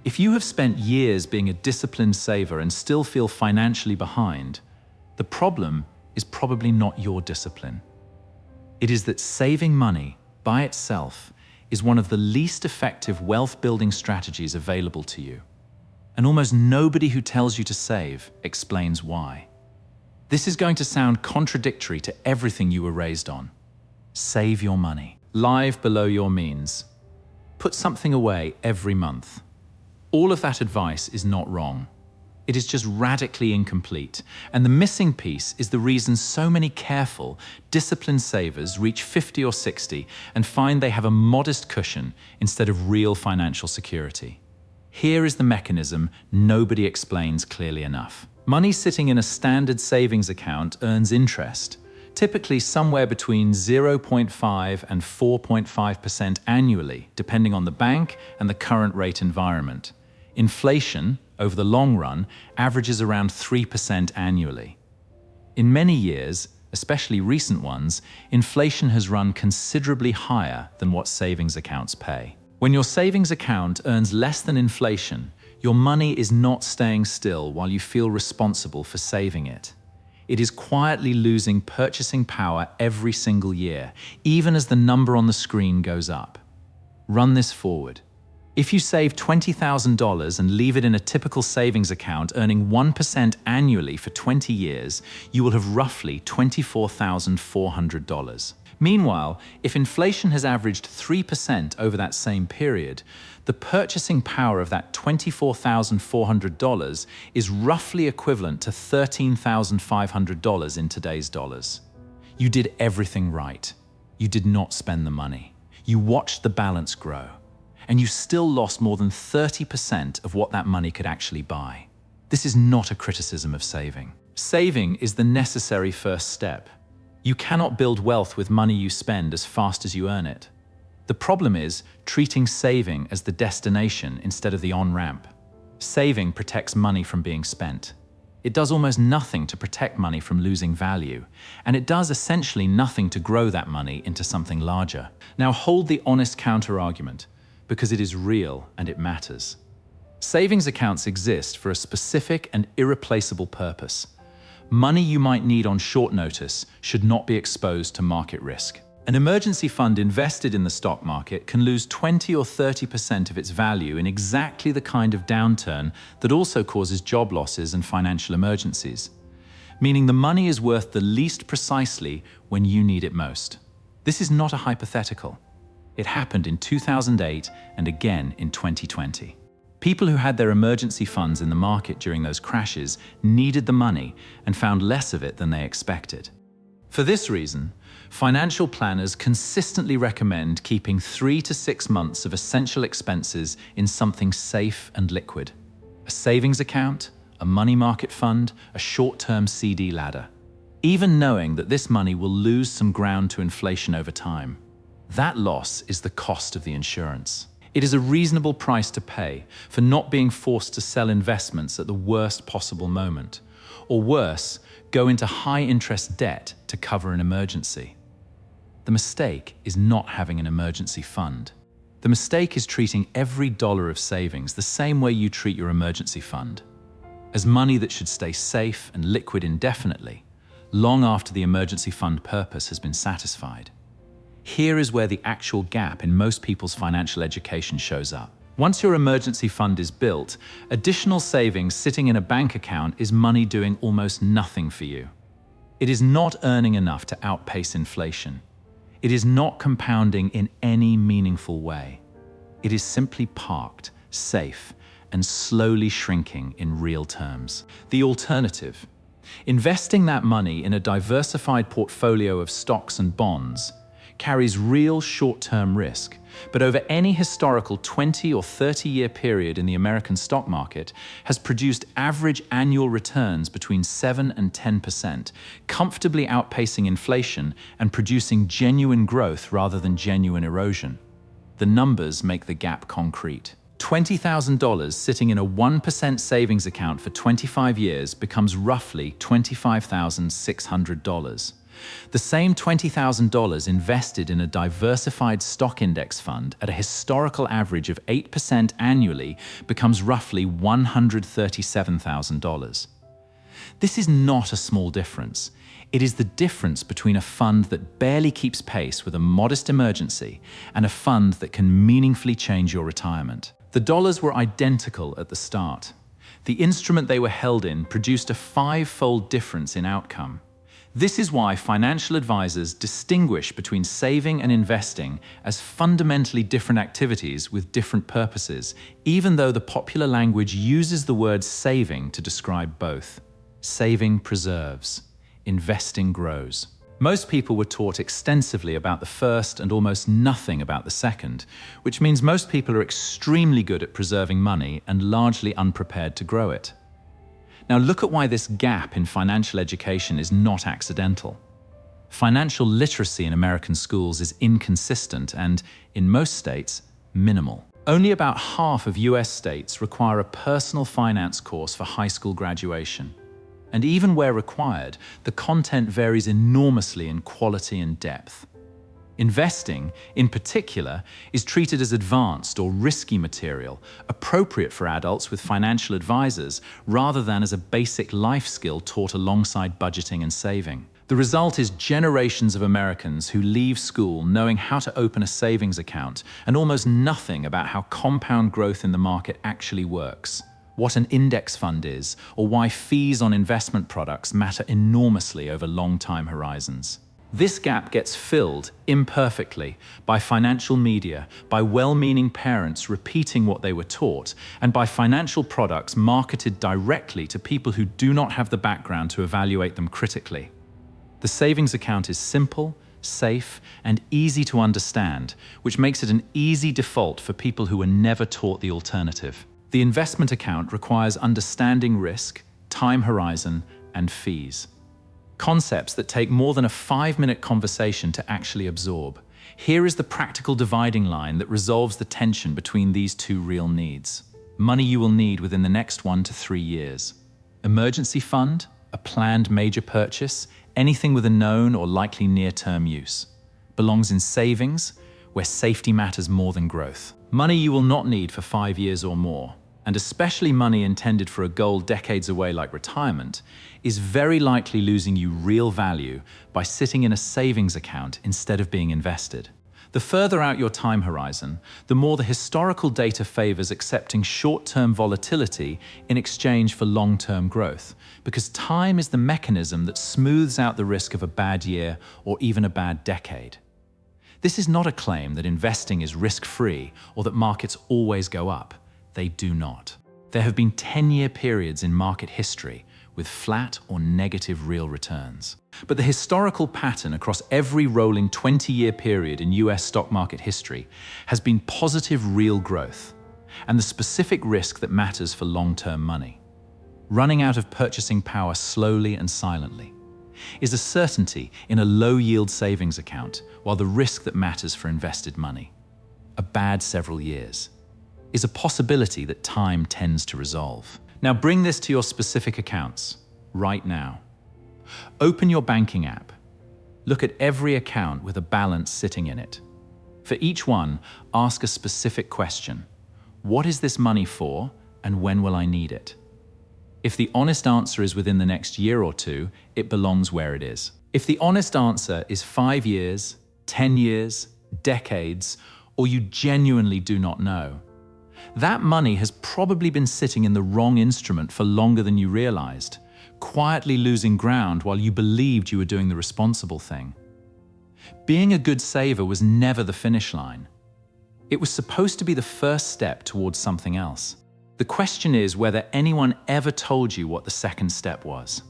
If you have spent years being a disciplined saver and still feel financially behind, the problem is probably not your discipline. It is that saving money by itself is one of the least effective wealth-building strategies available to you. And almost nobody who tells you to save explains why. This is going to sound contradictory to everything you were raised on. Save your money. Live below your means. Put something away every month. All of that advice is not wrong. It is just radically incomplete, and the missing piece is the reason so many careful, disciplined savers reach 50 or 60 and find they have a modest cushion instead of real financial security. Here is the mechanism nobody explains clearly enough. Money sitting in a standard savings account earns interest, typically somewhere between 0.5 and 4.5% annually, depending on the bank and the current rate environment. Inflation, over the long run, averages around 3% annually. In many years, especially recent ones, inflation has run considerably higher than what savings accounts pay. When your savings account earns less than inflation, your money is not staying still while you feel responsible for saving it. It is quietly losing purchasing power every single year, even as the number on the screen goes up. Run this forward. If you save $20,000 and leave it in a typical savings account earning 1% annually for 20 years, you will have roughly $24,400. Meanwhile, if inflation has averaged 3% over that same period, the purchasing power of that $24,400 is roughly equivalent to $13,500 in today's dollars. You did everything right. You did not spend the money. You watched the balance grow. And you still lost more than 30% of what that money could actually buy. This is not a criticism of saving. Saving is the necessary first step. You cannot build wealth with money you spend as fast as you earn it. The problem is treating saving as the destination instead of the on-ramp. Saving protects money from being spent. It does almost nothing to protect money from losing value, and it does essentially nothing to grow that money into something larger. Now hold the honest counter-argument, because it is real and it matters. Savings accounts exist for a specific and irreplaceable purpose. Money you might need on short notice should not be exposed to market risk. An emergency fund invested in the stock market can lose 20 or 30% of its value in exactly the kind of downturn that also causes job losses and financial emergencies, meaning the money is worth the least precisely when you need it most. This is not a hypothetical. It happened in 2008 and again in 2020. People who had their emergency funds in the market during those crashes needed the money and found less of it than they expected. For this reason, financial planners consistently recommend keeping 3 to 6 months of essential expenses in something safe and liquid. A savings account, a money market fund, a short-term CD ladder. Even knowing that this money will lose some ground to inflation over time. That loss is the cost of the insurance. It is a reasonable price to pay for not being forced to sell investments at the worst possible moment, or worse, go into high-interest debt to cover an emergency. The mistake is not having an emergency fund. The mistake is treating every dollar of savings the same way you treat your emergency fund, as money that should stay safe and liquid indefinitely, long after the emergency fund purpose has been satisfied. Here is where the actual gap in most people's financial education shows up. Once your emergency fund is built, additional savings sitting in a bank account is money doing almost nothing for you. It is not earning enough to outpace inflation. It is not compounding in any meaningful way. It is simply parked, safe, and slowly shrinking in real terms. The alternative, investing that money in a diversified portfolio of stocks and bonds, carries real short-term risk, but over any historical 20 or 30-year period in the American stock market has produced average annual returns between 7 and 10%, comfortably outpacing inflation and producing genuine growth rather than genuine erosion. The numbers make the gap concrete. $20,000 sitting in a 1% savings account for 25 years becomes roughly $25,600. The same $20,000 invested in a diversified stock index fund at a historical average of 8% annually becomes roughly $137,000. This is not a small difference. It is the difference between a fund that barely keeps pace with a modest emergency and a fund that can meaningfully change your retirement. The dollars were identical at the start. The instrument they were held in produced a 5-fold difference in outcome. This is why financial advisors distinguish between saving and investing as fundamentally different activities with different purposes, even though the popular language uses the word saving to describe both. Saving preserves. Investing grows. Most people were taught extensively about the first and almost nothing about the second, which means most people are extremely good at preserving money and largely unprepared to grow it. Now look at why this gap in financial education is not accidental. Financial literacy in American schools is inconsistent and, in most states, minimal. Only about half of US states require a personal finance course for high school graduation. And even where required, the content varies enormously in quality and depth. Investing, in particular, is treated as advanced or risky material, appropriate for adults with financial advisors, rather than as a basic life skill taught alongside budgeting and saving. The result is generations of Americans who leave school knowing how to open a savings account and almost nothing about how compound growth in the market actually works, what an index fund is, or why fees on investment products matter enormously over long time horizons. This gap gets filled, imperfectly, by financial media, by well-meaning parents repeating what they were taught, and by financial products marketed directly to people who do not have the background to evaluate them critically. The savings account is simple, safe, and easy to understand, which makes it an easy default for people who were never taught the alternative. The investment account requires understanding risk, time horizon, and fees. Concepts that take more than a 5-minute conversation to actually absorb. Here is the practical dividing line that resolves the tension between these two real needs. Money you will need within the next 1 to 3 years. Emergency fund, a planned major purchase, anything with a known or likely near-term use. Belongs in savings, where safety matters more than growth. Money you will not need for 5 years or more, and especially money intended for a goal decades away like retirement, is very likely losing you real value by sitting in a savings account instead of being invested. The further out your time horizon, the more the historical data favors accepting short-term volatility in exchange for long-term growth, because time is the mechanism that smooths out the risk of a bad year or even a bad decade. This is not a claim that investing is risk-free or that markets always go up. They do not. There have been 10-year periods in market history with flat or negative real returns. But the historical pattern across every rolling 20-year period in US stock market history has been positive real growth and the specific risk that matters for long-term money. Running out of purchasing power slowly and silently is a certainty in a low-yield savings account, while the risk that matters for invested money, a bad several years, is a possibility that time tends to resolve. Now bring this to your specific accounts, right now. Open your banking app. Look at every account with a balance sitting in it. For each one, ask a specific question. What is this money for, and when will I need it? If the honest answer is within the next year or two, it belongs where it is. If the honest answer is 5 years, 10 years, decades, or you genuinely do not know, that money has probably been sitting in the wrong instrument for longer than you realized, quietly losing ground while you believed you were doing the responsible thing. Being a good saver was never the finish line. It was supposed to be the first step towards something else. The question is whether anyone ever told you what the second step was.